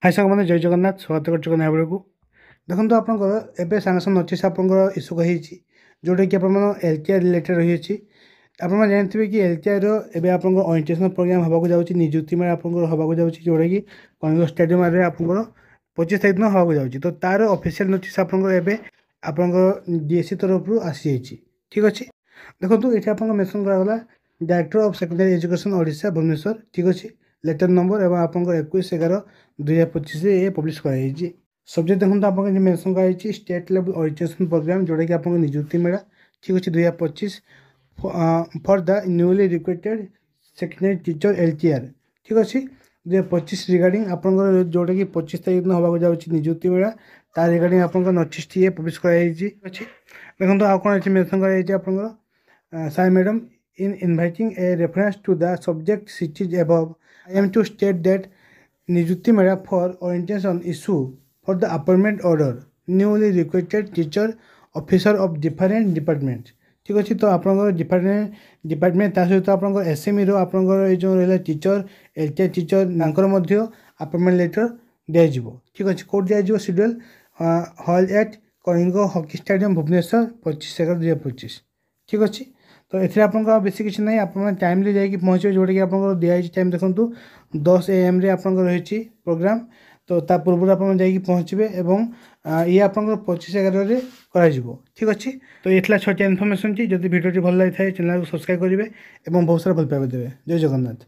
हाय साଙ୍ଗମାନେ ଜୟ ଜଗନ୍ନାଥ ସ୍ୱାଗତ କରୁଛୁ ନୟାଗଡ଼କୁ। ଦେଖନ୍ତୁ ଆପଣଙ୍କର ଏବେ ସାଙ୍ଗେ ସାଙ୍ଗେ ନୋଟିସ୍ ଆପଣଙ୍କର ଇସ୍ୟୁ ହେଇଛି ଯେଉଁଟାକି ଆପଣଙ୍କର LTI ରିଲେଟେଡ୍ ରହିଛି। ଆପଣମାନେ ଜାଣିଥିବେ କି LTIର ଏବେ ଆପଣଙ୍କର ଓରିଏଣ୍ଟେସନ୍ ପ୍ରୋଗ୍ରାମ୍ ହେବାକୁ ଯାଉଛି, ନିଯୁକ୍ତି ମେଳା ଆପଣଙ୍କର ହେବାକୁ ଯାଉଛି, ଯେଉଁଟାକି କଳିଙ୍ଗ ଷ୍ଟାଡିୟମ୍ରେ ଆପଣଙ୍କର 25 ତାରିଖ ଦିନ ହେବାକୁ ଯାଉଛି। ତ ତା'ର ଅଫିସିଆଲ୍ ନୋଟିସ୍ ଆପଣଙ୍କର ଏବେ ଆପଣଙ୍କର DSC ତରଫରୁ ଆସିଯାଇଛି। ଠିକ୍ ଅଛି, ଦେଖନ୍ତୁ ଏଠି ଆପଣଙ୍କ ମେନ୍ସନ୍ କରାଗଲା director of secondary education Odisha Bhubaneswar. ଠିକ୍ ଅଛି, लेटर नंबर एवं आपंकर 21/11/2025 पब्लिश कराई। सब्जेक्ट देखो आप मेनसन कराई स्टेट लेवल ओरिएंटेशन प्रोग्राम जोटा कि आप नियुक्ति मेला। ठीक अच्छे 2025 for the newly recruited secondary teacher LTR। ठीक अच्छे 2025 रिगार्डिंग आपंकर जोटा कि 25 तारीख दिन होगा जाऊँगी नियुक्ति मेला तार रिगार्डिंग आप नोटिस टी पब्लिश कराई। देखो आउ कौन मेनसन कर सार madam in inviting a reference to the subject cited above, I am to state that Niyukti Mela for orientation issue for the appointment order newly recruited teacher officer of different departments। ठीक अच्छे तो आप department ता सहित आप SME रो आप जो रहा teacher LTI teacher appointment letter दिज्व। ठीक अच्छे कोड दिज्व schedule hall at Kalinga hockey stadium Bhubaneswar 25/11/2025। ठीक अच्छे तो ये आप बेसी किसी ना आप टाइमली जाकि पहुँचे जोटा कि आप दिखाई टाइम देखूँ 10 AM आप रही प्रोग्राम। तो ता पूर्व आप पहुँचे और ये आप 25/11 कर। ठीक अच्छे तो ये छोटिया इनफर्मेशन जब भिडियो भल लगी था चैनल को सब्सक्राइब करेंगे और बहुत सारा भल पाइबे देवे। जय जगन्नाथ।